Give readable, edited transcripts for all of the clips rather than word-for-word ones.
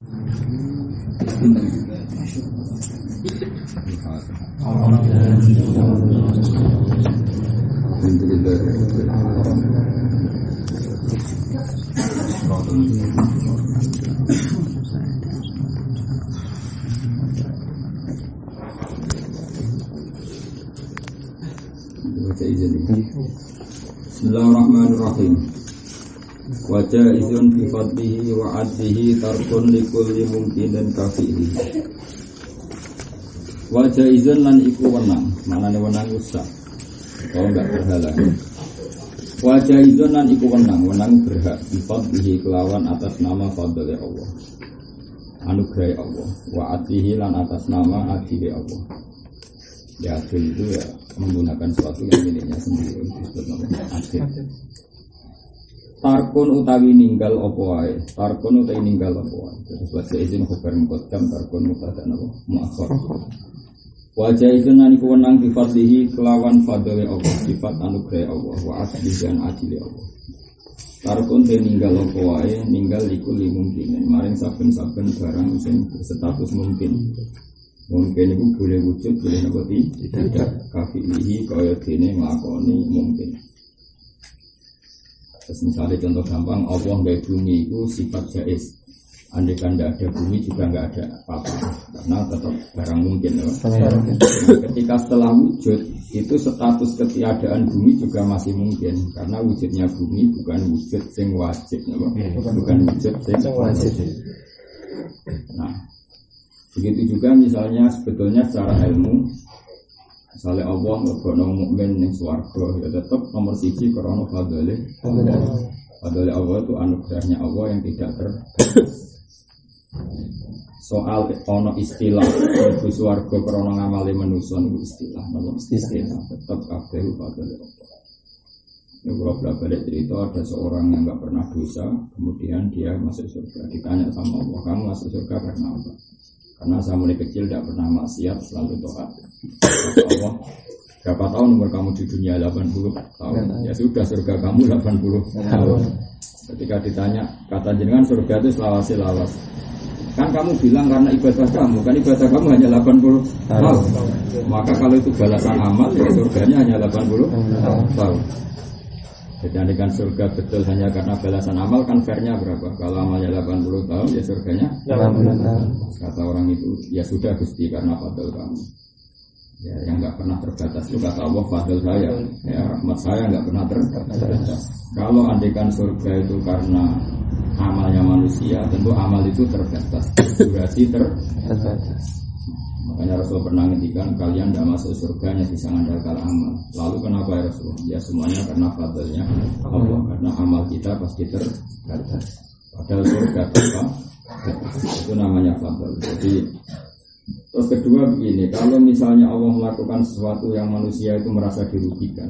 Bismillahirrahmanirrahim. Wa jaizun fi fadlihi wa 'adlihi tarkun likulli mumkinin kafihi. Wa jaizun lan iku wenang, manane wenang usah. Oh enggak berhalang. Wa jaizun lan iku wenang berhak fi fadlihi kelawan atas nama fadlile Allah. Anugerah Allah, wa 'adlihi lan atas nama adile Allah. Ya adil itu ya menggunakan sesuatu yang miliknya sendiri disebut namanya adil. Tarkun utawi ninggal apa wae, tarkun utawi ninggal apa wae. Terus bahasa izin khabar muqaddam tarkun mubtada napa muakhar. Wa jaizun lan iku wenang bi fadlihi kelawan fadlile Allah, sifat anugerah Allah wa adlihi lan adile Allah. Tarkun te ninggal apa wae, ninggal iku limungkin, maring saben-saben barang sing berstatus mungkin. Mungkin itu boleh wujud, boleh nabati tidak kafilihi kaya dene nglakoni mungkin. Terus misalnya contoh gampang, Allah nggak bumi itu sifat jaiz. Andai kan tidak ada bumi juga nggak ada apa-apa, karena tetap barang mungkin. Ketika setelah wujud itu status ketiadaan bumi juga masih mungkin, karena wujudnya bumi bukan wujud sing wajib, bukan wujud sing wajib. Nah, begitu juga misalnya sebetulnya secara ilmu, misalnya Allah ngelbono mukmin yang swarga, ya tetap nomor siji karena fadlile Allah itu anugerahnya Allah yang tidak soal ono istilah ibu swarga karena ngamali manusia itu istilah tetap kabeh fadlile Allah. Ya kalau balik cerita ada seorang yang nggak pernah dosa, kemudian dia masuk surga, ditanya sama Allah, kamu masuk surga karena apa? Karena saya mulai kecil tidak pernah maksiat, selalu taat. Kata Allah, berapa tahun umur kamu di dunia? 80 tahun. Ya sudah, surga kamu 80 tahun. Ketika ditanya, kata jenengan surga itu selawasi-lawas. Kan kamu bilang karena ibadah kamu, kan ibadah kamu hanya 80 tahun. Maka kalau itu balasan amal, ya surganya hanya 80 tahun. Jadi andaikan surga betul hanya karena balasan amal, kan fairnya berapa? Kalau amalnya 80 tahun, ya surganya 80 tahun. Kata orang itu, ya sudah Gusti karena fadl kamu. Ya, yang nggak pernah terbatas itu kata Allah fadl saya. Ya, rahmat saya nggak pernah terbatas. Kalau andaikan surga itu karena amalnya manusia, tentu amal itu terbatas, durasi terbatas. Makanya Rasul pernah ngendikan kalian tidak masuk surganya bisa mengandalkan amal. Lalu kenapa ya Rasul? Ya semuanya karena fadlnya Allah, karena amal kita pasti terbatas. Padahal surga apa? Itu namanya fadl. Jadi terus kedua begini, kalau misalnya Allah melakukan sesuatu yang manusia itu merasa dirugikan,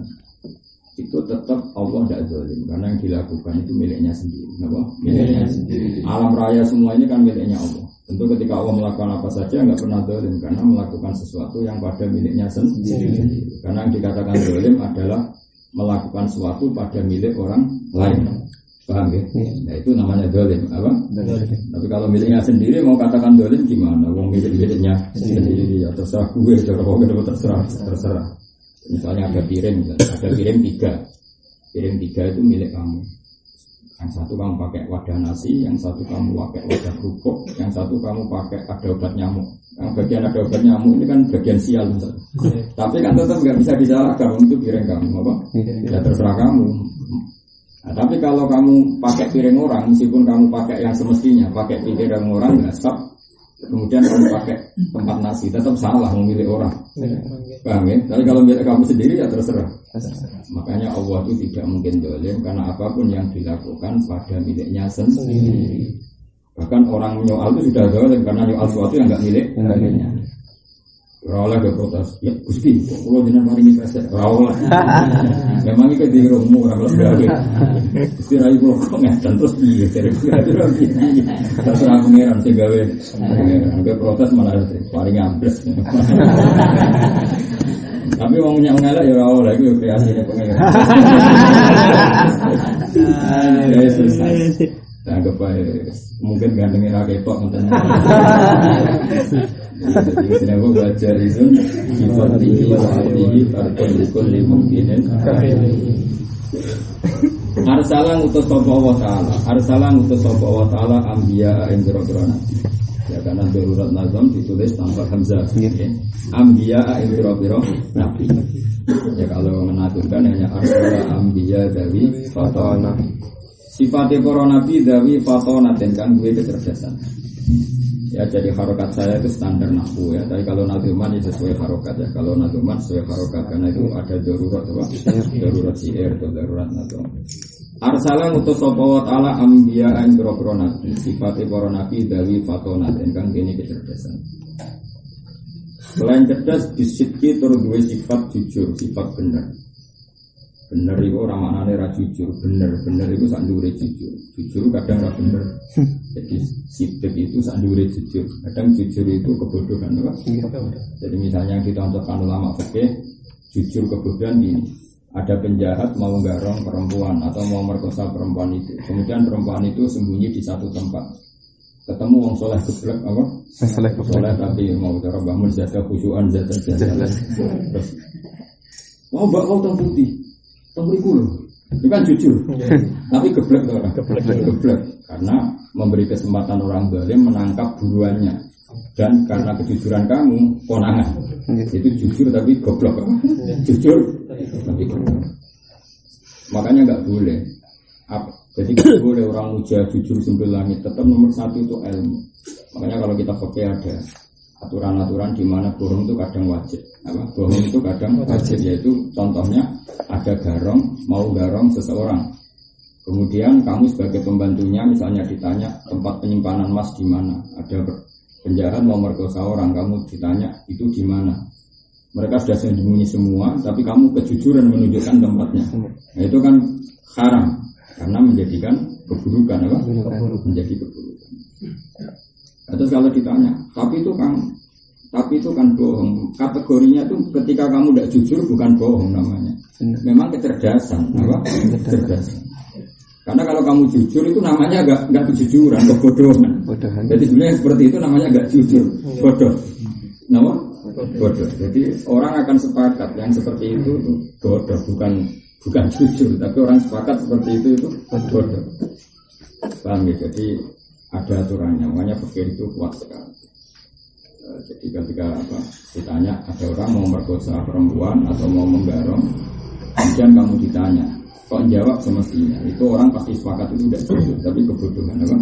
itu tetap Allah tidak zalim karena yang dilakukan itu miliknya sendiri. Kenapa? Miliknya sendiri. Alam raya semua ini kan miliknya Allah. Tentu ketika Allah melakukan apa saja nggak pernah zalim karena melakukan sesuatu yang pada miliknya sendiri. Karena yang dikatakan zalim adalah melakukan sesuatu pada milik orang lain. Paham ya? Nah itu namanya zalim. Apa? Tapi kalau miliknya sendiri mau katakan zalim gimana? Wong miliknya sendiri ya terserah gue, terserah. Misalnya ada piring 3. Piring 3 itu milik kamu. Yang satu kamu pakai wadah nasi, yang satu kamu pakai wadah kerupuk, yang satu kamu pakai ada obat nyamuk. Yang bagian ada obat nyamuk ini kan bagian sial misalnya. Tapi kan tetap nggak bisa disalahkan untuk piring kamu, apa? Ya terserah kamu. Nah, tapi kalau kamu pakai piring orang, meskipun kamu pakai yang semestinya, pakai piring orang nggak sah. Kemudian kamu pakai tempat nasi, tetap salah memilih orang. Paham ya? Tapi kalau milik kamu sendiri ya terserah. Makanya Allah itu tidak mungkin zalim karena apapun yang dilakukan pada miliknya sendiri. Bahkan orang menyoal itu sudah zalim karena nyoal sesuatu yang nggak miliknya. Rawlah ke protes, ya Gusti, kalau jenengan maringi pesek, rawlah. Memang itu di rumah orang berarti. Gusti rai pulau kok ngeten terus piye dari terserah pengiran sing gawe. Angge protes malah paling ambles. Tapi wong ngelak ya ora oleh iku kreasine pengiran. Yesus. Nah, mungkin gantengin rakyat kok nonton. Jadi sini aku belajar itu sifat tinggi, berkumpul di mungkinin. Arsalan utus sapa Allah Ta'ala. Arsalan utus sapa Allah Ta'ala ambiya ing biro-biro nabi. Ya karena darurat nazam ditulis tanpa hamzah. Ambiya ing biro-biro nabi. Ya kalau mengaturkan hanya arsala ambiya dari fatona. Sifatnya para nabi dawi fatona dan kan gue kecerdasan. Ya jadi harokat saya itu standar nahwu ya. Tapi kalau nazuman itu sesuai harokat ya. Kalau nazuman sesuai harokat karena itu ada darurat apa? Darurat syair atau darurat nazam. Arsala ngutus sapa wa ta'ala anbiya ing boro-boro nabi. Sifatnya para nabi dawi fatona dan kan ini kecerdasan. Selain cerdas disidki terus duwe sifat jujur, sifat benar. Bener itu orang maknanya ra jujur, bener itu sak ndure jujur. Jujur kadang ra bener. Jadi sidik itu sak ndure jujur. Kadang jujur itu kebodohan, apa? Jadi misalnya kita contohkan ulama fikih, jujur kebodohan ini. Ada penjahat mau garong perempuan atau mau merkosa perempuan itu. Kemudian perempuan itu sembunyi di satu tempat. Ketemu wong soleh geblek apa? Soleh tapi mau cara bangun jaga khusyuan jaga. Terus mau mbak kau tong putih. Tengriku loh, itu kan jujur, tapi geblek tuh orang, geblek, karena memberi kesempatan orang zalim menangkap buruannya, dan karena kejujuran kamu, konangan, itu jujur tapi goblok, jujur tapi goblok. Makanya nggak boleh, jadi nggak boleh orang muja jujur sambil langit, tetap nomor satu itu ilmu. Makanya kalau kita pakai ada aturan-aturan di mana bohong itu kadang wajib. Bohong itu kadang wajib, yaitu contohnya ada garong, mau garong seseorang. Kemudian kamu sebagai pembantunya misalnya ditanya tempat penyimpanan emas di mana. Ada penjahat mau merkosa orang, kamu ditanya itu di mana. Mereka sudah sembunyi semua, tapi kamu kejujuran menunjukkan tempatnya. Nah, itu kan haram karena menjadikan keburukan, apa? Menjadi keburukan. Terus kalau ditanya, tapi itu kan bohong. Kategorinya itu ketika kamu tidak jujur bukan bohong namanya. Memang kecerdasan, apa? Kecerdasan. Karena kalau kamu jujur itu namanya nggak kejujuran, kebodohan. Jadi sebenarnya seperti itu namanya nggak jujur, bodoh. Nama? Bodoh. Jadi orang akan sepakat yang seperti itu bodoh, bukan jujur, tapi orang sepakat seperti itu bodoh. Paham ya? Jadi ada aturannya, makanya pikir itu kuat sekali. Jadi ketika ditanya ada orang mau merkosa perempuan atau mau menggarong, kemudian kamu ditanya, kok jawab semestinya itu orang pasti sepakat itu tidak jujur, tapi kebodohan, apa?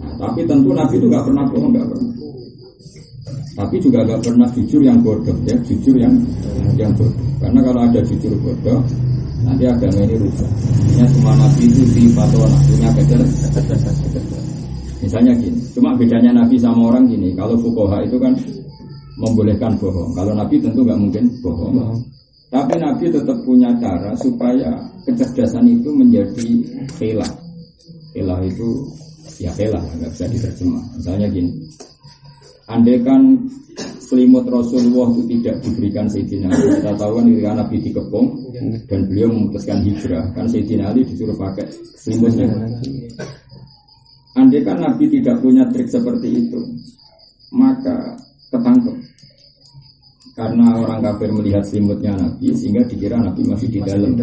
Nah, tapi tentu Nabi itu nggak pernah bohong, nggak pernah. Tapi juga nggak pernah jujur yang bodoh, ya jujur yang bodoh. Karena kalau ada jujur bodoh, nanti agama ini rusak. Ini semua Nabi itu di fatwa punya kecerdasan. Misalnya gini, cuma bedanya Nabi sama orang gini. Kalau fuqaha itu kan membolehkan bohong. Kalau Nabi tentu nggak mungkin bohong. Tapi Nabi tetap punya cara supaya kecerdasan itu menjadi khilah. Khilah itu ya khilah, nggak bisa diterjemah. Misalnya gini, andai kan selimut Rasulullah itu tidak diberikan Sayyidina Ali. Kita tahu kan ketika Nabi dikepung dan beliau memutuskan hijrah, kan Sayyidina Ali disuruh pakai selimutnya. Andai kan Nabi tidak punya trik seperti itu, maka ketangkep. Karena orang kafir melihat selimutnya Nabi sehingga dikira Nabi masih di dalam.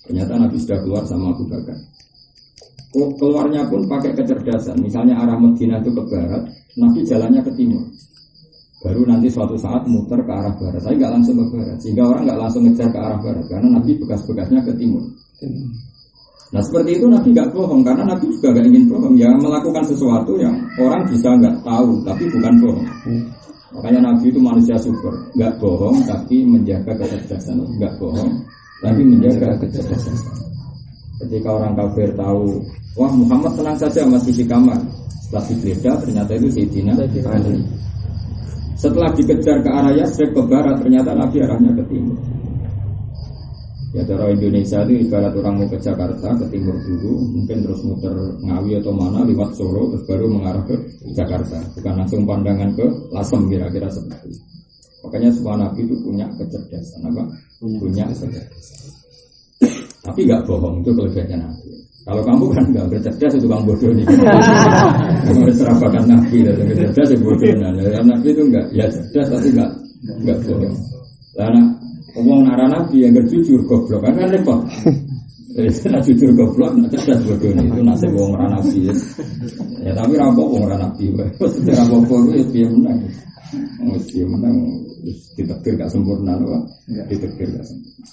Ternyata Nabi sudah keluar sama Abu Bakar. Keluarnya pun pakai kecerdasan. Misalnya arah Madinah itu ke barat, Nabi jalannya ke timur. Baru nanti suatu saat muter ke arah barat. Tapi nggak langsung ke barat, sehingga orang nggak langsung ngejar ke arah barat karena Nabi bekas-bekasnya ke timur. Nah seperti itu Nabi nggak bohong karena Nabi juga nggak ingin bohong. Ya melakukan sesuatu yang orang bisa nggak tahu tapi bukan bohong. Makanya Nabi itu manusia super, nggak bohong tapi menjaga kecerdasan, nggak bohong tapi menjaga kecerdasan. Ketika orang kafir tahu, wah Muhammad tenang saja masih di kamar. Setelah digeledah ternyata itu Sayyidina Ali. Setelah dikejar ke arah Yasrib ke barat, ternyata Nabi arahnya ke timur. Ya cara Indonesia itu ibarat orang mau ke Jakarta, ke timur dulu, mungkin terus muter Ngawi atau mana, lewat Solo, terus baru mengarah ke Jakarta. Bukan langsung pandangan ke Lasem, kira-kira seperti itu. Makanya semua Nabi itu punya kecerdasan, apa? Punya kecerdasan. Tapi nggak bohong, itu kelebihannya Nabi. Kalau kamu kan nggak bercerdas itu kamu bodoh nih. Kamu serabakan nabi dan cerdas ya bodoh. Nah, nabi itu enggak ya cerdas tapi enggak bodoh. Karena ngomong nara nabi yang berjujur goblok kan repot. Nah jujur goblok, nah cerdas bodoh itu nasib wong ora nabi. Ya tapi rampok wong ora nabi. Maksudnya rampok itu dia menang. Dia menang ditakdir gak sempurna loh. Ditakdir gak sempurna.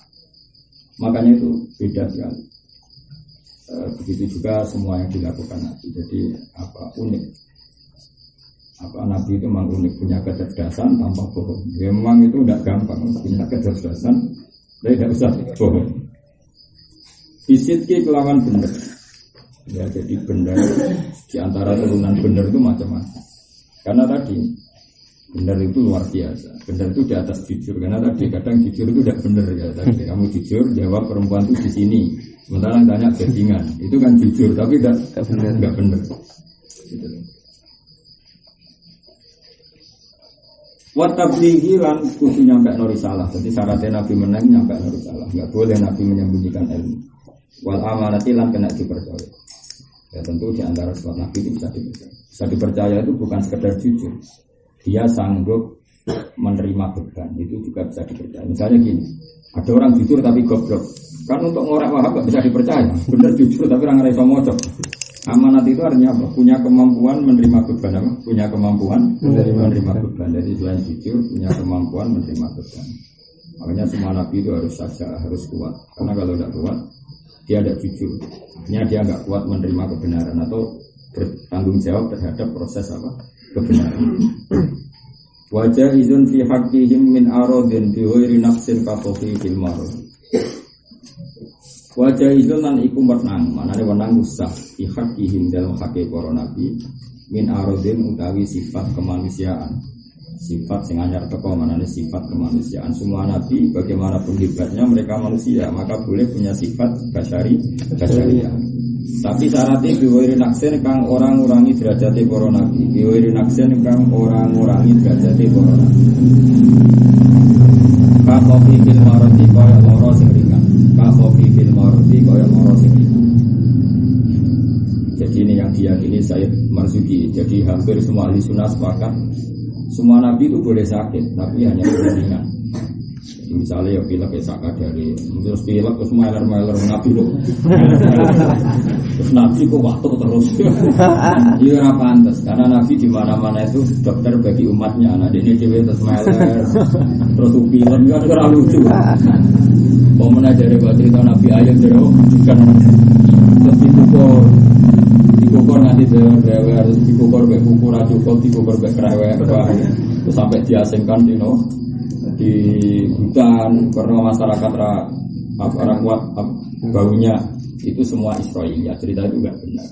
Makanya itu beda sekali. Begitu juga semua yang dilakukan Nabi. Jadi unik. Nabi itu memang unik, punya kecerdasan tanpa bohong. Ya, memang itu tidak gampang punya kecerdasan, tapi tidak usah bohong. Bisitki kelawan benar. Ya jadi benar di antara turunan benar itu macam-macam. Karena tadi benar itu luar biasa. Benar itu di atas jujur. Karena tadi kadang jujur itu tidak benar ya. Tadi kamu jujur jawab perempuan itu di sini. Sementara tanya settingan, itu kan jujur tapi tidak benar. Gitu. Watablighi lan kudu nyampe risalah. Jadi syaratnya Nabi menang nyampe risalah. Enggak boleh Nabi menyembunyikan ilmu. Wal amanati lan kena dipercaya. Ya tentu di antara sifat Nabi itu bisa dipercaya. Bisa dipercaya itu bukan sekedar jujur. Dia sanggup menerima beban, itu juga bisa dipercaya. Misalnya gini, ada orang jujur tapi goblok. Kan untuk orang wahab gak bisa dipercaya. Bener jujur tapi orang ngerasa mocok. Amanat itu artinya apa? Punya kemampuan menerima beban apa? Punya kemampuan menerima beban. Jadi selain jujur, punya kemampuan menerima beban. Makanya semua Nabi itu harus saja, harus kuat. Karena kalau tidak kuat, dia tidak jujur. Artinya dia nggak kuat menerima kebenaran atau bertanggung jawab terhadap proses apa? Kebenaran. Wajah izun fi haqqihim min aradin bi ghairi nafsin ka fi fil marad. Wajah izun lan iku menang, manane wenang usah fi haqqihim dalam haqqi para nabi min aradin utawi sifat kemanusiaan. Sifat sing anyar teko manane sifat kemanusiaan. Semua nabi bagaimanapun hebatnya mereka manusia, maka boleh punya sifat basyariah. Tapi syaratnya biwiri naksin kang orang ngurangi derajati para nabi. Biwiri naksin kang orang ngurangi derajati para nabi. Kakofi bil maroti kaya loro sing ringan. Kakofi bil maroti kaya loro sing ringan. Jadi ini yang diyakini Sayyid Marzuki. Jadi hampir semua ahli sunnah sepakat semua nabi itu boleh sakit, tapi hanya ringan. Misalnya ya pilek ya sakit dari terus pilek terus meler nabi kok terus nabi kok waktu terus iya ora pantes karena nabi di mana-mana itu dokter bagi umatnya. Nah ini cewek terus meler terus pilek kan ora lucu. Mau menajari buat cerita nabi ayat jero kan terus dikukur nanti dewe harus dikukur be kuku ra cukup dikukur be krewek terus sampai diasingkan di hutan karena masyarakat orang kuat baunya itu semua Israiliyat. Cerita itu enggak benar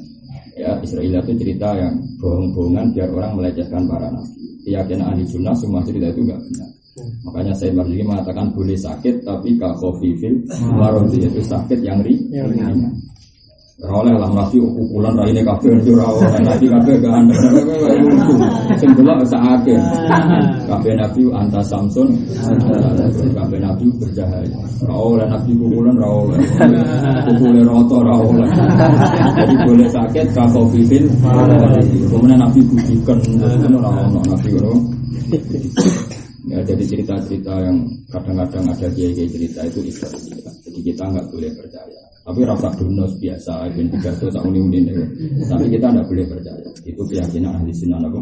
ya. Israiliyat itu cerita yang bohong-bohongan biar orang melecehkan para nabi. Keyakinan ahli sunnah semua cerita itu enggak benar. Makanya saya Marzuki mengatakan boleh sakit tapi khafifil marodi, yaitu sakit yang ringan. Oleh lah nabi ukuran raine kabeh ora oleh nabi kabeh gak andel sing delok sakake kabeh nabi anta samsun kabeh nabi bercahaya ora oleh nabi ukuran ora oleh ukule rata ora oleh jadi boleh sakit kafifin kemudian nabi budikan ora ono nabi ora ya. Jadi cerita-cerita yang kadang-kadang ada kiai-kiai cerita itu Israiliyat, jadi kita nggak boleh percaya. Tapi rasa donos biasa, ben pidato tak uni-uni nih. Tapi kita tidak boleh percaya. Itu keyakinan ahli sunnah apa?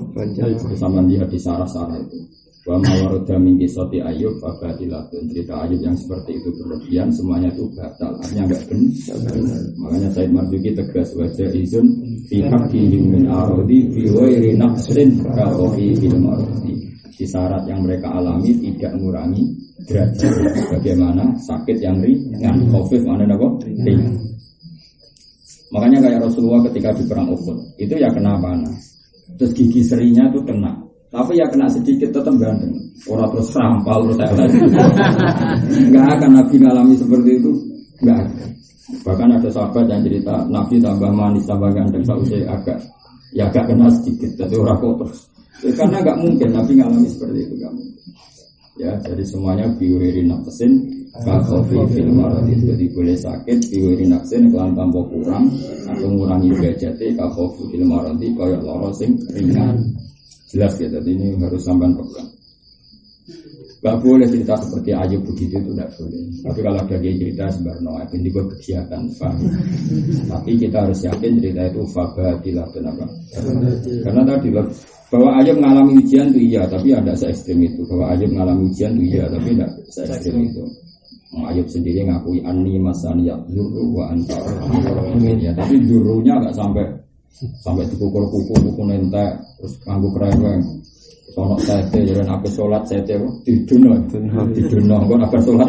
Sama lihat di sarah-sarah itu. Wa mawaroda min qissati Ayyub fa batilatun. Cerita Ayyub yang seperti itu berlebihan, semuanya itu batal. Artinya enggak benar. Makanya Sayyid Marzuki tegas wajah izun fi haqqihim min aradi fi ghairi naqsin ka fil maradi. Di syarat yang mereka alami tidak mengurangi derajat. Bagaimana sakit yang ringan, khafif mana apa? Ringan. Makanya kayak Rasulullah ketika di perang Uhud itu ya kena panas. Terus gigi serinya itu kena. Tapi ya kena sedikit tetap ganteng. Orang terus rampal terus lagi. Enggak akan Nabi ngalami seperti itu. Enggak. Bahkan ada sahabat yang cerita Nabi tambah manis tambah ganteng sausai agak kena sedikit. Jadi orang kok terus. Ya, karena enggak mungkin Nabi ngalami seperti itu, enggak mungkin. Ya, jadi semuanya biwiri nafsin Kakofi fil maradi, jadi boleh sakit biwiri naksin kelan tanpa kurang atau mengurangi derajatnya kakofi fil maradi kaya lara sing ringan. Jelas ya, jadi ini harus sampai pegang. Gak boleh cerita seperti Ayub begitu, itu tidak boleh. Tapi kalau ada cerita sebenarnya ini gue kegiatan, tapi kita harus yakin cerita itu fabatilah kenapa? Karena tadi bahwa Ayub mengalami ujian itu iya, tapi ada se-ekstrim itu. Bahwa Ayub mengalami ujian itu iya, tapi tidak se-ekstrim itu. Ayub sendiri ngakui anni masaniyat duru wa anta ya, tapi durunya nggak sampai dipukul kuku nentek terus nganggu kereweng. Sono sete jalan apa sholat sete diduno kok apa sholat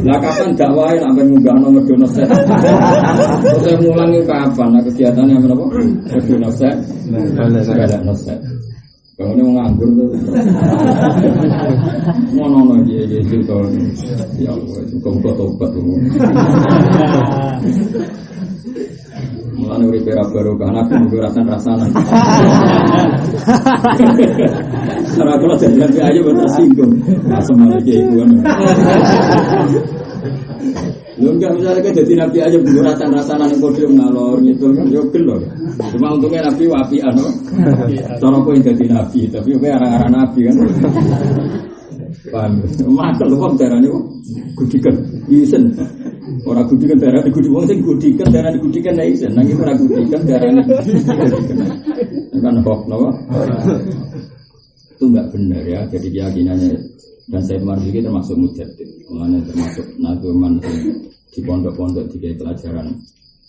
lah kapan dakwah sampai munggah nomor dono set saya mulang itu kapan kegiatannya apa dono set ada no set kalau ini mau nganggur tuh ngono dia gitu ya buka tobat mulane uripe ra baru kan aku nggo rasan-rasanan. Ora kula jadi aja tersinggung. Asem lagi iku kan. Lu enggak misalnya kan jadi nabi aja nggo rasan-rasanan ning podium ngalor gitu kan yo gelo. Cuma untungnya nabi wapian kok. Cara kowe dadi nabi, tapi kowe arang-arang nabi kan. Paham. Makel kok darane kok gudikan isen. Orang gudikan darah digudi wong sing gudikan darah digudikan nek isen nang ora gudikan darah kan kok napa itu enggak benar ya. Jadi keyakinannya dan Said Marzuki termasuk mujaddid, makanya termasuk nazuman di pondok-pondok di pelajaran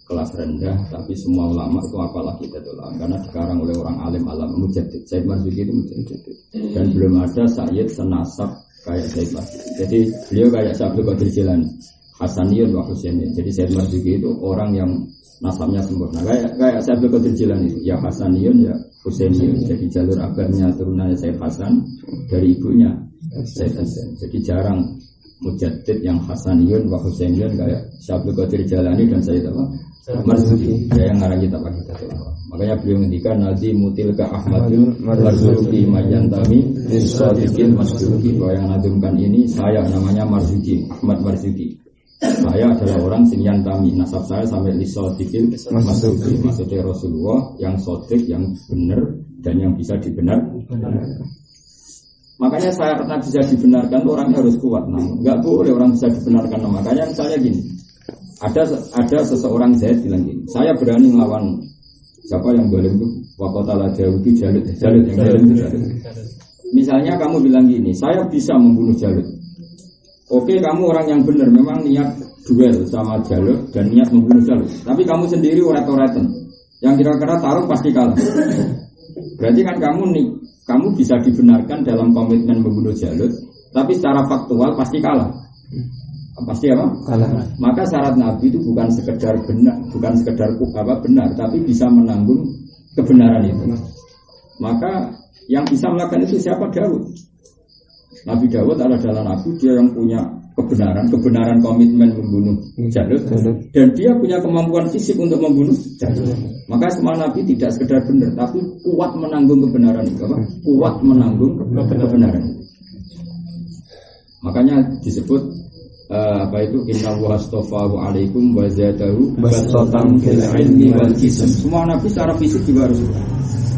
kelas rendah, tapi semua ulama itu apalagi tolak karena dikarang oleh orang alim alam mujaddid. Said Marzuki itu mujaddid dan belum ada sayyid senasab kayak Said Marzuki. Jadi beliau kayak Syaikhul Qadir Jilani, Hasaniyun wa Husainiyun. Jadi Said Marzuki itu orang yang nasabnya sempurna. Kayak Syaikhul Qadir Jilani itu ya Hasaniyun ya Husainiyun. Jadi jalur abahnya turunannya Said Hasan, dari ibunya Said Hasan. Jadi jarang mujaddid yang Hasaniyun wa Husainiyun kayak Syaikhul Qadir Jilani dan Said Marzuki. Ya yang ngarang kita pakai kata. Makanya beliau ngendikan Nazi mutilka Ahmadul Marzuki Majantami Sadiqil Masduki, bahwa yang nadumkan ini saya namanya Marzuki, Ahmad Marzuki. Saya adalah orang sing yantami, nasab saya sampai lisodikil Masduki, maksudnya Rasulullah yang sodik, yang benar dan yang bisa dibenar. Makanya saya pernah bisa dibenarkan orangnya harus kuat, namun nggak boleh orang bisa dibenarkan. Makanya misalnya gini, ada seseorang Zaid bilang gini, saya berani melawan siapa yang boleh itu wakotala jauh itu Jalut yang boleh itu Jalut. Misalnya kamu bilang gini, saya bisa membunuh Jalut. Oke, kamu orang yang benar, memang niat duel sama Jalut dan niat membunuh Jalut. Tapi kamu sendiri uret-uretan, yang kira-kira taruh pasti kalah. Berarti kan kamu bisa dibenarkan dalam komitmen membunuh Jalut, tapi secara faktual pasti kalah. Pasti apa? Kalah. Maka syarat Nabi itu bukan sekedar benar, bukan sekedar benar, tapi bisa menanggung kebenaran itu. Maka yang bisa melakukan itu siapa? Daud. Nabi Daud adalah Nabi, dia yang punya kebenaran komitmen membunuh Jalut, dan dia punya kemampuan fisik untuk membunuh Jalut. Maka semua Nabi tidak sekedar benar, tapi kuat menanggung kebenaran itu. Kuat menanggung kebenaran itu. Makanya disebut inna wa astaghfaru alaikum wa zadahu basatan fil ilmi wal jism. Semua nabi secara fisik juga harus kuat.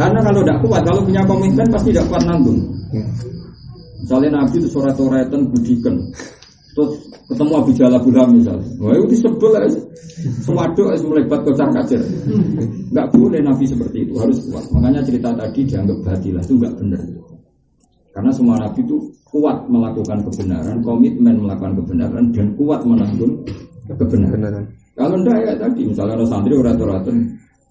Karena kalau tidak kuat, kalau punya komitmen pasti tidak kuat nanggung. Misalnya nabi itu sorat-soratan budikan, terus ketemu Abu Jahal misalnya, wah itu disebel sewaduk melebat kocar kacir. Enggak boleh nabi seperti itu, harus kuat. Makanya cerita tadi dianggap batilah, itu enggak benar. Karena semua nabi itu kuat melakukan kebenaran, komitmen melakukan kebenaran, dan kuat menanggung kebenaran. Kalau tidak ya tadi, misalnya orang santri orang-orang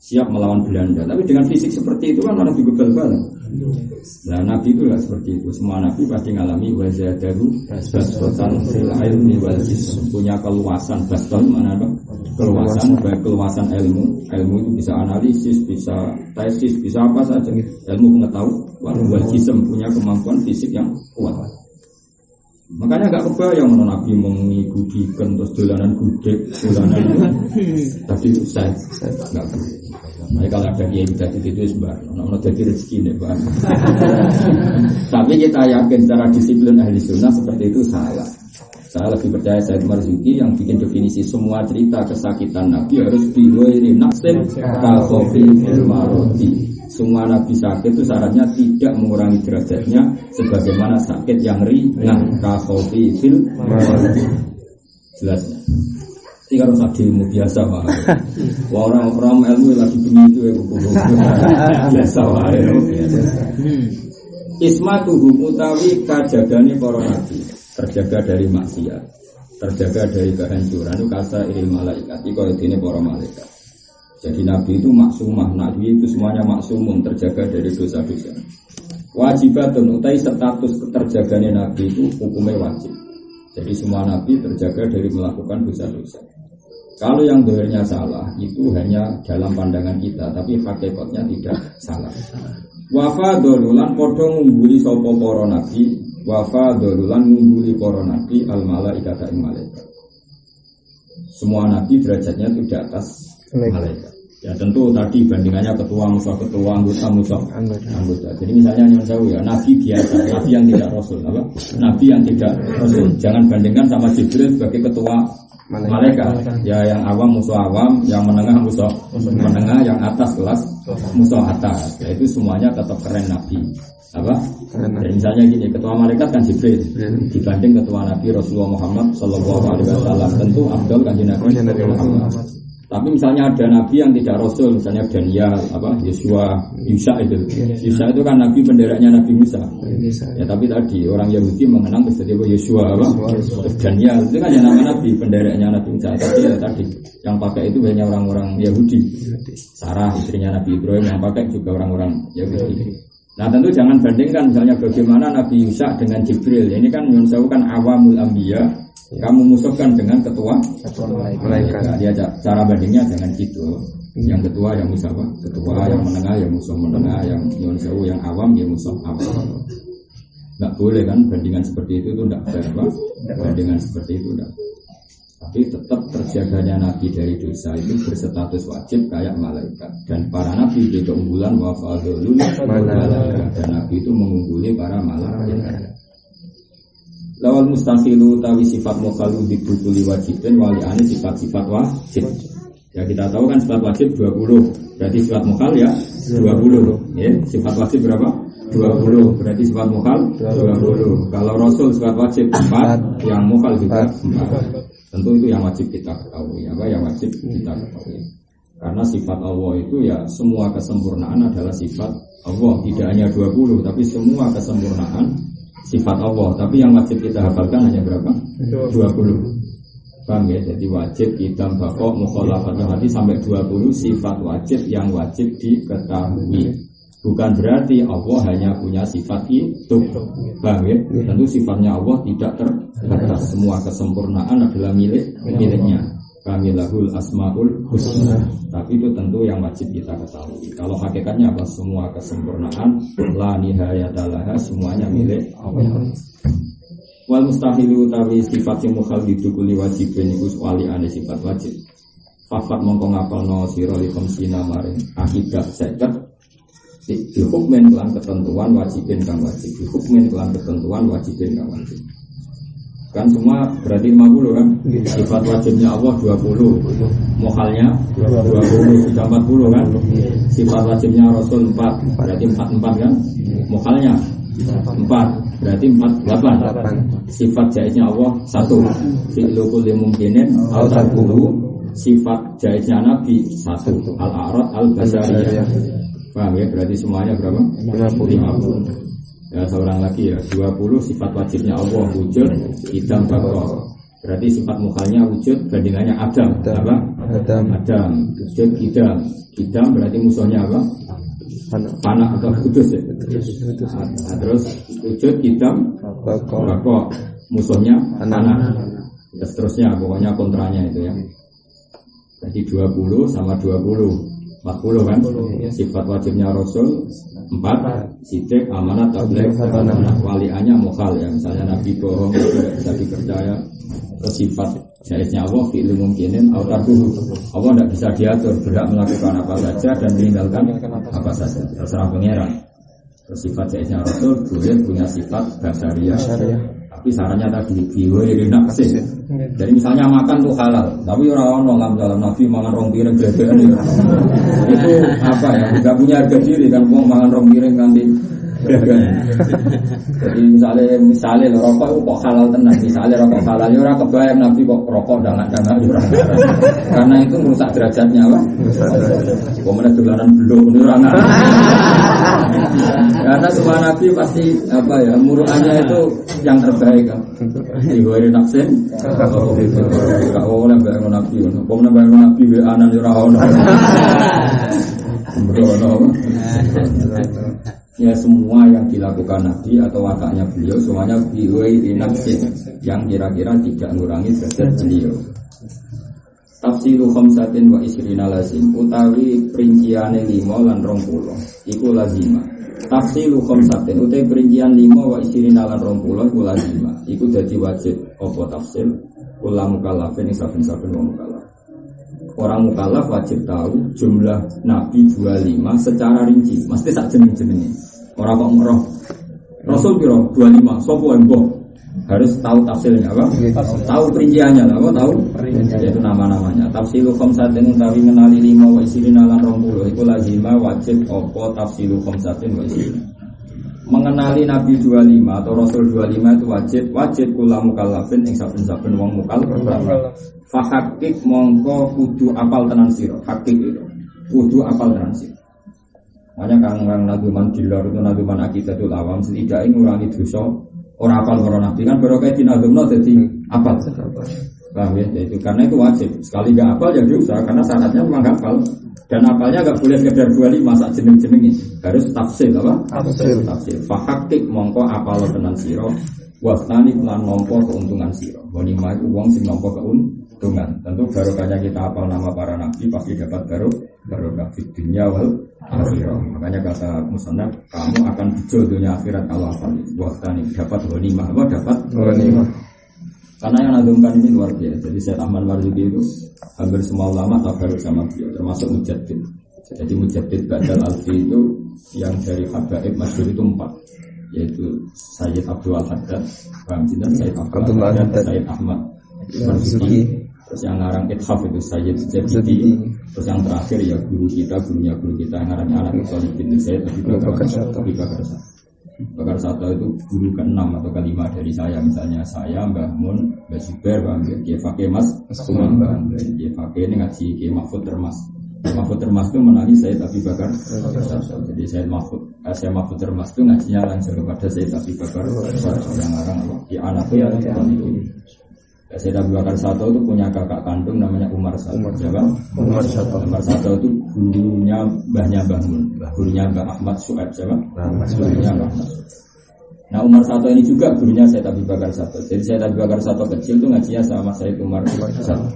siap melawan Belanda, tapi dengan fisik seperti itu kan orang juga bal-balan. Nah nabi itu tidak seperti itu. Semua nabi pasti mengalami wazadaru basatan fil ilmi wal jism, punya keluasan. Basatan mana apa? Keluasan, baik keluasan ilmu itu bisa analisis, bisa tesis, bisa apa saja. Ilmu pengetahuan, wal jism punya kemampuan fisik yang kuat. Makanya gak kebayang mana Nabi mengikudikan terus dolanan gudeg, dolanan tadi itu saya gak boleh. Nah, kalau ada kiai itu sembarang, orang jadi rezeki nih Pak. Tapi kita yakin secara disiplin ahli sunnah seperti itu salah. Saya lebih percaya Said Marzuki yang bikin definisi semua cerita kesakitan Nabi harus biwiri naksin kalkofi ilmaroti. Semua Nabi sakit itu syaratnya tidak mengurangi derajatnya sebagaimana sakit yang ringan kalkofi ilmaroti. Jelasnya. Tidak harus ada ilmu biasa Pak. Orang ilmu lagi begitu ya biasa Pak. Ismatuhum utawi kajagane para nabi, terjaga dari maksiat, terjaga dari kehancuran itu kasa iril malaikat, itu ini para malaikat. Jadi nabi itu maksumah, nabi itu semuanya maksumun, terjaga dari dosa-dosa. Wajibatun utai status terjaganya nabi itu hukumnya wajib. Jadi semua nabi terjaga dari melakukan dosa-dosa. Kalau yang dohirnya salah itu hanya dalam pandangan kita, tapi hakikatnya tidak salah. Wafa dolulan podo ngumbuli sopo poro nabi, wafa dolulan ngumbuli poro nabi al malaikat ing malaikat. Semua nabi derajatnya itu di atas malaikat. Ya tentu tadi bandingannya ketua anggota. Jadi misalnya yang jauh ya nabi biasa, nabi yang tidak rasul, apa? Nabi yang tidak rasul. Jangan bandingkan sama Jibril sebagai ketua malaikat. Ya yang awam musuh awam, yang menengah musuh menengah, yang atas kelas musuh atas. Ya itu semuanya tetap keren nabi. Apa? Dan misalnya gini, ketua malaikat kan Jibril dibanding ketua nabi Rasulullah Muhammad sallallahu alaihi wasallam, tentu abdul kanjeng Nabi Muhammad. Tapi misalnya ada nabi yang tidak rasul, misalnya Daniel, apa Yosua, Yusa itu. Yusa itu kan nabi benderanya Nabi Musa. Ya tapi tadi orang Yahudi mengenang peristiwa Yosua, apa? Daniel itu kan yang nama nabi benderanya Nabi Musa. Tapi ya tadi yang pakai itu hanya orang-orang Yahudi. Sarah istrinya Nabi Ibrahim yang pakai juga orang-orang Yahudi. Nah tentu jangan bandingkan misalnya bagaimana Nabi Yusa dengan Jibril. Ini kan menunjukkan awamul anbiya. Kamu musuhkan dengan ketua malaikat. Nah, dia cara bandingnya jangan gitu. Yang ketua yang musuh apa? Ketua yang menengah yang musuh menengah, yang nyuwun sewu yang awam ya musuh awam. Enggak boleh kan bandingan seperti itu enggak fair, Pak. Bandingan seperti itu enggak. Tapi tetap terjaganya nabi dari dosa itu berstatus wajib kayak malaikat. Dan para nabi itu keunggulan wa fadlul malaikat. Dan nabi itu mengungguli para malaikat. Lawal mustahilu tawi sifat mukhalu bidukuli wajibin wali ane sifat-sifat wajib. Ya kita tahu kan sifat wajib 20. Berarti sifat mukhal ya 20. Ya, sifat wajib berapa? 20. Berarti sifat mukhal 20. Kalau Rasul sifat wajib 4, yang mukhal juga 4. Tentu itu yang wajib kita ketahui. Apa yang wajib kita ketahui? Karena sifat Allah itu ya semua kesempurnaan adalah sifat Allah. Tidak hanya 20, tapi semua kesempurnaan sifat Allah, tapi yang wajib kita hafalkan hanya berapa? 20. Paham ya? Jadi wajib kita bakok mukhalafatnya hati sampai 20 sifat wajib yang wajib diketahui. Bukan berarti Allah hanya punya sifat itu. Paham ya? Tentu sifatnya Allah tidak terbatas. Semua kesempurnaan adalah miliknya. Kamilahul asmaul husna. Tapi itu tentu yang wajib kita ketahui. Kalau hakikatnya apa? Semua kesempurnaan la nihayatalaha, semuanya milik Allah. Wal mustahilu tawi sifat yang mukhal didukuli wajibin iku wali ane sifat wajib. Fafat mongko ngapalno sira li khamsina maring akidah seket dihukmen kelan ketentuan wajibin kang wajib. Dihukmen kelan ketentuan wajibin kang wajib. Kan semua berarti 50 kan? Sifat wajibnya Allah 20, mukhalnya 20, sudah 40 kan? Sifat wajibnya Rasul 4, berarti 44 kan? Mukhalnya 4, berarti 48. Sifat jaiznya Allah 1, fi'lu kulli mumkinin au tarkuhu. Sifat jaiznya Nabi 1, al-a'rad al-basariyah. Paham ya? Berarti semuanya berapa? 50. Ya seorang lagi ya 20 sifat wajibnya Allah wujud idam bakor. Berarti sifat mukhalnya wujud bandingannya Adam. Apa? Adam wujud idam berarti musuhnya apa? Panak atau kudus ya. Nah, terus wujud idam bakor musuhnya panak. Ya, seterusnya pokoknya kontranya itu ya. Jadi 20 sama 20 40 kan? Sifat wajibnya Rasul 4, sidik, amanat, tabligh, waliannya mukhal ya. Misalnya Nabi bohong itu tidak bisa dipercaya. Terus sifat jaiznya Allah fi'lu mungkinin au tarkuhu. Allah tidak bisa diatur, berhak melakukan apa saja dan meninggalkan apa saja. Terserah pangeran. Terus sifat jaiznya Rasul boleh punya sifat basariyah. Tapi sarannya tadi diwiri nafsin. Jadi misalnya makan tuh halal, tapi orang dalam Nabi makan rong piring gedean itu apa ya? Gak punya harga diri kan, mau makan rong piring nanti. Jadi misalnya rokok itu kok halal tenang. Misalnya rokok halal, ya orang kebayang Nabi kok rokok dangan-dangan orang. Karena itu merusak derajatnya, Pak. Kemudian dolanan belum ini orang. Karena semua Nabi pasti apa ya, muruannya itu yang terbaik kan. Diwiri nafsin. Oh, nambah Nabi, nambah Nabi anan orang. Ya semua yang dilakukan Nabi atau wataknya beliau semuanya biwai nafsin yang kira-kira tidak mengurangi derajat beliau. Tafsiru khamsatin wa isrina lazim utawi perinciane 5 lan 20 iku lazima. Tafsiru khamsatin utawi perincian 5 wa isrina lan 20 iku lazima. Iku dadi wajib apa tafsir kula mukallafin saben-saben wong mukallaf. Orang mukallaf wajib tahu jumlah Nabi 25 secara rinci, mesti sak jeneng-jenenge. Orang kok ngeroh. Rasul piro 25, sapa mbok? Harus tahu tafsirnya apa? Tahu perinciannya lah, apa tahu? Yaitu nama-namanya. Tafsilu khamsatin utawi ngenali 5 wa isrina lan 20 iku lazima wajib apa tafsilu khamsatin wa isrina. Mengenali Nabi 25 atau Rasul 25 itu wajib kula mukallafin ing saben-saben wong mukallaf. Fahakik mongko kudu apal tenan sira. Hakik itu kudu apal tenan sira. Makanya kang naduman dilor itu naduman akidatul awam setidaknya ngurangi dosa ora apal karo Nabi kan baru kayak dinadumno dadi apal. Paham ya? Itu karena itu wajib. Sekali enggak apal ya dosa karena syaratnya memang hafal. Dan apalnya enggak boleh sekedar 25 sak jeneng-jenenge. Harus tafsir apa? Tafsir. Fahakik mongko apal tenan sira. Wasani lan nampa keuntungan sira. Ghanimah iku wong sing nampa keuntungan. Tentu barokahnya kita hafal nama para nabi pasti dapat barokah di dunia wal akhirah. Makanya kata musannaf, kamu akan bejo dunia akhirat kalau hafal. Wasani dapat ghanimah. Apa dapat ghanimah? Karena yang nadumkan ini luar biasa. Jadi Syekh Ahmad Marzuki itu hampir semua ulama tabaruk sama beliau, termasuk Mujaddid. Jadi Mujaddid Ba'dal Alfi itu yang dari Habaib masyhur itu 4, yaitu Sayyid Abdul Haddad, Sayyid Abdul Haddad, Sayyid Ahmad Marzuki, terus yang ngarang Ithaf itu Sayyid Jabidi, terus yang terakhir ya gurunya guru kita yang ngarang anak Salih bin Sayyid Abu Bakar Satu. Bakar Satu itu guru ke-6 atau ke-5 dari saya, misalnya saya, Mbah Mun, Mbah Zubair, Mbah Fakih Mas, Mbah Fakih ini ngaji Ki Mahfud Termas. Mahfud Termas itu menangi Sayyid Abu Bakar Satu. Jadi Sayyid Mahfud Termas itu ngajinya langsung kepada Sayyid Abu Bakar Satu yang ngarang Ki anak itu itu. Sayyid Abu Bakar Satu itu punya kakak kandung namanya Umar Satu. Umar Satu itu gurunya Mbahnya Mbah Mun, gurunya Mbah Ahmad Su'aib siapa? Gurunya Mbah Ahmad. Nah Umar Satu ini juga gurunya Sayyid Abu Bakar Satu. Jadi Sayyid Abu Bakar Satu kecil itu ngajinya sama Sayyid Umar Satu.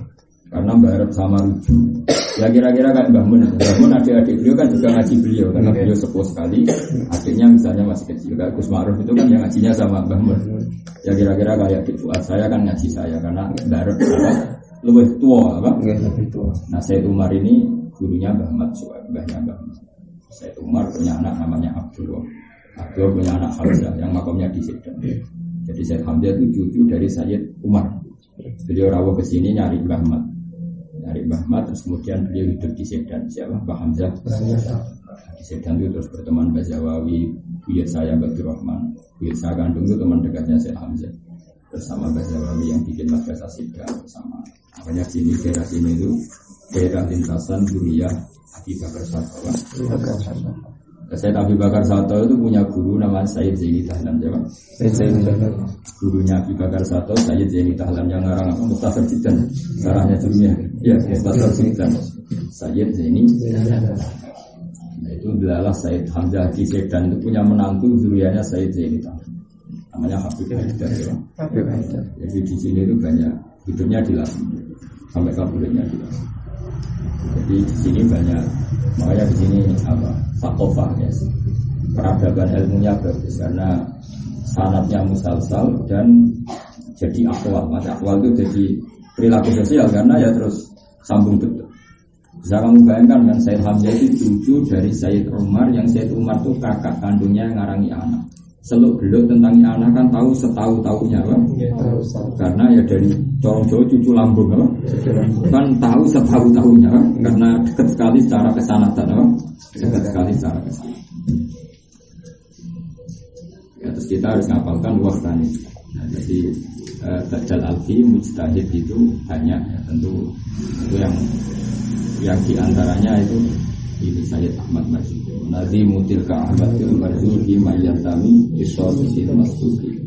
Karena Mbah sama Ruju. Ya kira-kira kayak Mbah Mun. Mbah Mun adik-adik beliau kan juga ngaji beliau karena beliau sepuh sekali. Adiknya misalnya masih kecil. Kayak Gus Ma'ruf itu kan yang ngajinya sama Mbah Mun. Ya kira-kira kayak Dik Fuad saya kan ngaji saya karena Mbah lebih tua apa? Nah Sayyid Umar ini gurunya Mbah Ahmad Su'aib, Mbahnya Mbah Ahmad. Sayyid Umar punya anak namanya Abdul punya anak Hamzah yang makamnya di Sedan. Jadi Sayyid Hamzah itu cucu dari Sayyid Umar. Beliau rawuh ke sini nyari Mbah Ahmad, terus kemudian beliau hidup di Sedan. Siapa? Mbah Hamzah. Di Sedan itu terus berteman Mbah Jawawi, buyut saya Badur Rahman. Buyut saya kandung itu teman dekatnya Sayyid Hamzah. Bersama Mbah Jawawi yang bikin madrasah Sedan bersama. Makanya sini daerah sini itu daerah lintasan Duriyah Abi Bakar Satu. Sayyid Abi Bakar Satu itu punya guru namanya Sayyid Zaini Dahlan, siapa? Gurunya Abi Bakar Satu, Sayyid Zaini Dahlan yang ngarang apa? Mukhtasar Jiddan, sarahnya judulnya. Ya, Mukhtasar Jiddan. Sayyid Zaini Dahlan. Nah itu adalah Sayyid Hamzah di Sedan itu punya menantu zuriyahnya Sayyid Zaini Dahlan. Namanya Habib Haidar, ya. Jadi di sini itu banyak hidupnya di Lampung sampai kabulnya di Lampung. Jadi di sini banyak, makanya di sini apa? Fakofah ya, peradaban ilmunya bagus karena sanadnya musalsal dan jadi akwal. Masa akwal itu jadi perilaku sosial karena ya terus sambung betul. Bisa kamu bayangkan kan Sayyid Hamzah itu cucu dari Sayyid Umar yang Sayyid Umar itu kakak kandungnya yang ngarangi anak. seluk beluk tentang anak kan tahu setahu-tahunya kan? Karena ya dari corong Jawa cucu lambung kan tahu setahu-tahunya kan? Karena dekat sekali secara kesanatan kan? Dekat sekali secara kesanatan. Ya, terus kita harus ngapalkan waktani. Nah, jadi Dajjal Alfi mujtahid itu banyak ya, tentu itu yang diantaranya itu ini Sayyid Ahmad Marzuki. Nazi mutil ka Ahmad Marzuki mayatami isosil Marzuki.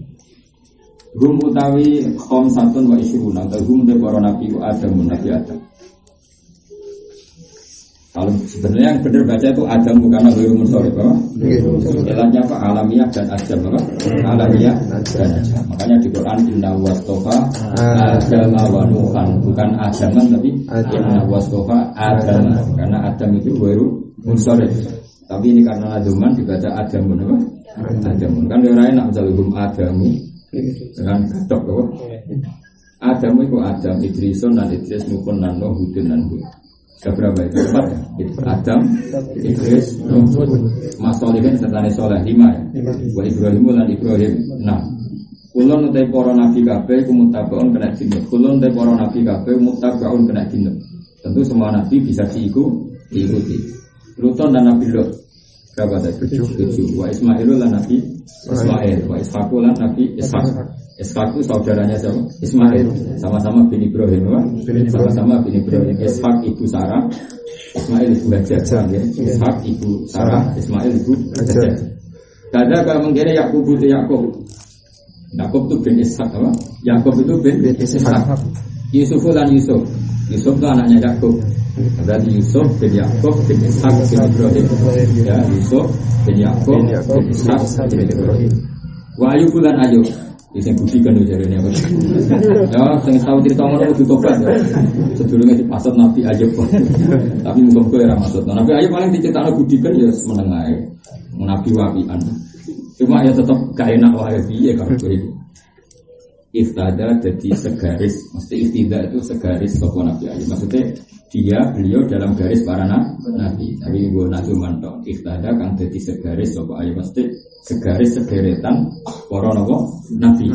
Hum utawi khamsatun wa isyruna, hum de para nabi Adam nabi Adam. Kalau sebenarnya yang benar baca itu Adam bukan Nabi Munsharif apa? Istilahnya apa? Alamiah dan Adam apa? Alamiah dan Adam. Makanya di Quran Inna wastofa Adam wa Nuhan, bukan Adaman tapi Inna wastofa Adam. Karena Adam itu baru Munsharif. Tapi ini karena Aduman dibaca Adamun apa? Adamun. Kan orang enak misalnya hum Adamu dengan gadok apa? Adamu itu Adam, Idrison dan Idris Nukun dan Nuh Hudun dan Hud. Berapa itu? 4 Adam, Idris, Nuh, Mas Solihin serta Soleh 5 ya. Wa Ibrahim dan Ibrahim 6. Kulon utai para nabi kabeh kumutabaun kena jinut. Kulon utai para nabi kabeh mutabaun kena jinut. Tentu semua nabi bisa diikuti. Luton dan Nabi Lot berapa tadi? 7. Wa Ismail dan Nabi Ismail. Wa Ishaq dan Nabi Ishaq. Ishaq itu saudaranya siapa? Ismail. Sama-sama bin Ibrahim. Sama-sama bin Ibrahim. Ishaq ibu Sarah, Ismail ibu Hajar. Ishaq ibu Sarah, Ismail ibu Hajar. Kada kalau mengira Yakub itu Yakub. Yakub itu bin Ishaq apa? Yakub itu bin Ishaq. Yusuf dan Yusuf. Yusuf itu anaknya Yakub. Berarti Yusuf bin Yakub bin Ishaq bin Ibrahim. Ya, Yusuf bin Yakub bin Ishaq bin Ibrahim. Wa Ayub lan Ayub. Sing budikan lho jarene apa. Ya, sing tau cerita ngono kudu tobat ya. Sedurunge dipasut Nabi Ayub. Tapi muga-muga ora maksud. Nabi Ayub paling dicetakno budikan ya meneng ae. Nabi wapian. Cuma ya tetep gak enak wae piye karo kowe iki. Iftada jadi segaris, mesti iftida itu segaris sapa Nabi Ayub. Maksudnya beliau dalam garis para nabi. Tapi gue nabi mantok iftada kan jadi segaris sapa Ayub, mesti segaris sederetan para nabi.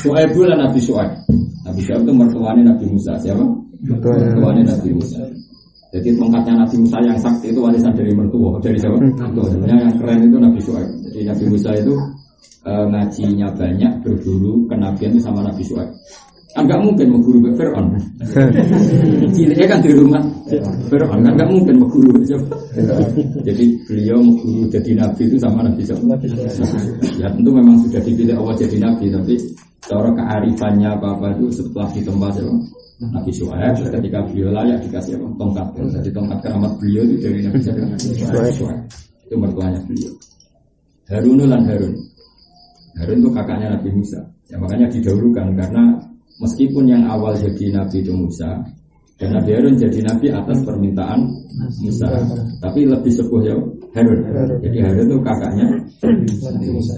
Syuaib lan Nabi Syuaib. Nabi Syuaib itu mertuanya Nabi Musa. Siapa? Mertuanya Nabi Musa. Jadi tongkatnya Nabi Musa yang sakti itu warisan dari mertua. Dari siapa? Sebenarnya yang keren itu Nabi Syuaib. Jadi Nabi Musa itu ngajinya banyak, berguru kenabian itu sama Nabi Syuaib. Enggak mungkin mengguru ke Fir'aun. Ciliknya kan di rumah Fir'aun, enggak mungkin mengguru siapa. Jadi beliau mengguru jadi nabi itu sama Nabi Syuaib. Ya tentu memang sudah dipilih Allah jadi nabi, tapi cara kearifannya apa itu setelah ditempa siapa? Nabi Syuaib. Ketika beliau layak dikasih apa? Tongkat. Jadi tongkat keramat beliau itu dari Nabi Syuaib. Itu mertuanya beliau. Harun lan Harun. Harun itu kakaknya Nabi Musa. Ya makanya didahulukan karena meskipun yang awal jadi Nabi itu Musa dan Nabi Harun jadi Nabi atas permintaan Musa, tapi lebih sepuh ya Harun. Jadi Harun itu kakaknya Nabi Musa.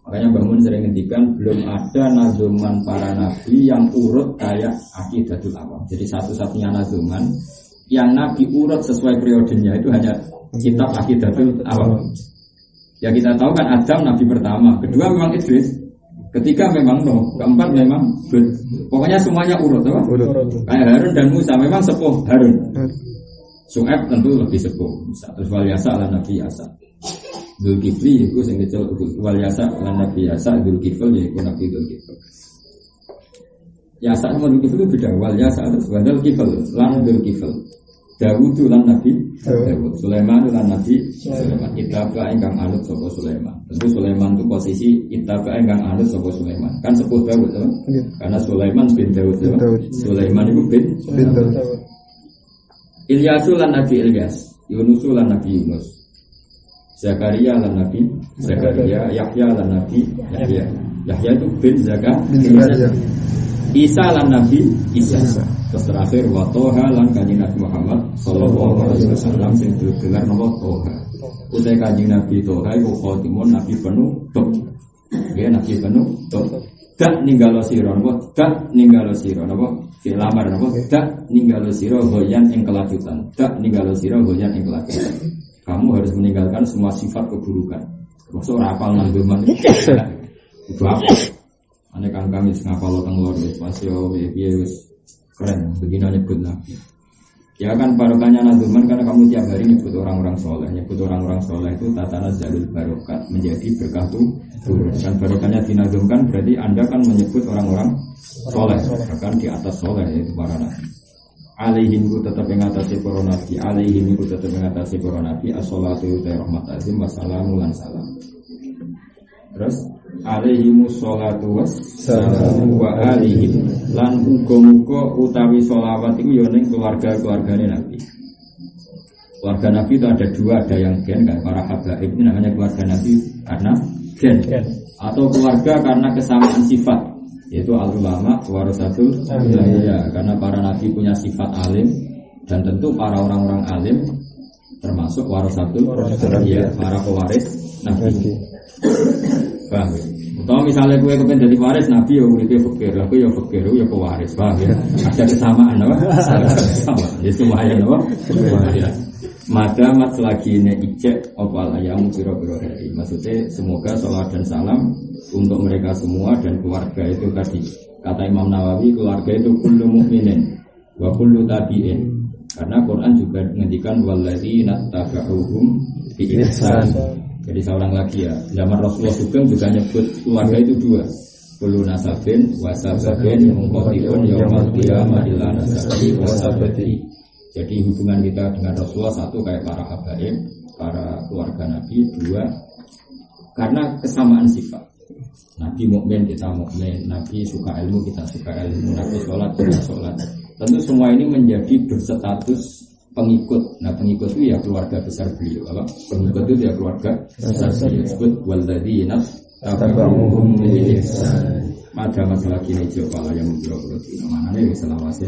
Makanya bangun sering ngendikan belum ada nazuman para nabi yang urut kayak Aqidatul Awam. Jadi satu-satunya nazuman yang Nabi urut sesuai periodenya itu hanya kitab Aqidatul Awam. Ya kita tahu kan Adam Nabi pertama, kedua memang Idris, ketiga memang Nuh, keempat memang Hud. Pokoknya semuanya urut, apa? Kayak Harun dan Musa memang sepuh Harun. Syuaib tentu lebih sepuh. Terus Walyasa ala Nabi Yasa. Dzulkifli itu sing kecil Walyasa ala Nabi Yasa, Dzulkifli yaitu Nabi Dzulkifli. Yasa sama Dzulkifli itu beda. Walyasa terus Dzulkifli lan Dzulkifli. Dawud lan Nabi Dawud, Sulaiman lan Nabi Sulaiman. Itaba ingkang anut sapa Sulaiman. Tentu Sulaiman itu posisi itaba ingkang anut sapa Sulaiman. Kan sepuh Dawud, karena Sulaiman bin Dawud. Sulaiman itu bin Dawud. Ilyas lan Nabi Ilyas, Yunus lan Nabi Yunus. Zakaria lan Nabi Zakaria, Yahya lan Nabi Yahya. Yahya itu bin Zakaria. Isa lan Nabi Isa. Terus terakhir wa toha lan kanjeng Nabi Muhammad sallallahu alaihi wasallam sing digelar nama Toha. Utai kanjeng Nabi Toha iku khotimun Nabi penuh tok. Ya Nabi penuh tok. Dak ninggalo sira napa? Dak ninggalo sira napa? Fi lamar napa? Dak ninggalo sira hoyan ing kelanjutan. Dak ninggalo sira hoyan ing kelanjutan. Kamu harus meninggalkan semua sifat keburukan. Maksud rapal nanduman. Itu apa? Ane kami ngapal teng lor wis masih wis keren begini nyebut Nabi. Ya kan barokahnya nazuman karena kamu tiap hari nyebut orang-orang soleh. Nyebut orang-orang soleh itu tatana jalul barokat menjadi berkah turun. Dan barokahnya dinazumkan berarti Anda kan menyebut orang-orang soleh. Bahkan di atas soleh yaitu para nabi. Alaihim ku tetap mengatasi para nabi. Alaihim ku tetap mengatasi para nabi. As-sholatu wa rahmat azim wassalamu lan salam. Terus alaihimu sholatu wassalamu wa alihim lan uga-uga utawi sholawat itu ya ning keluarga-keluargane Nabi. Keluarga Nabi itu ada dua, ada yang gen kayak para habaib ini namanya keluarga Nabi karena gen. Atau keluarga karena kesamaan sifat yaitu al-ulama warasatul anbiya karena para nabi punya sifat alim dan tentu para orang-orang alim termasuk warasatul anbiya para pewaris nabi. Paham ya? Atau misalnya gue kepengen jadi waris Nabi ya uripe fakir, aku ya fakir, ya pewaris, paham ya? Ada kesamaan apa? Sama, ya semuanya apa? Ya. Madamat selagi ini ijek opal ayam biro-biro hari. Maksudnya semoga salat dan salam untuk mereka semua dan keluarga itu tadi. Kata Imam Nawawi keluarga itu kullu mukminin wa kullu tabi'in. Karena Quran juga menghentikan walladzina tabauhum bi ihsan. Jadi seorang lagi ya, zaman Rasulullah juga nyebut keluarga itu dua. Kullu nasabin wasabin mungqatiun yaumal qiyamah illa nasabi wasabati. Jadi hubungan kita dengan Rasulullah satu kayak para habaib, para keluarga Nabi, dua karena kesamaan sifat. Nabi mukmin kita mukmin, Nabi suka ilmu kita suka ilmu, Nabi sholat kita sholat. Tentu semua ini menjadi berstatus pengikut. Nah pengikut itu ya keluarga besar beliau. Apa? Pengikut itu ya keluarga besar beliau. Disebut walladzina tabauhum bi ihsan. Ada masalah kini jawab yang berapa mana nih selawase.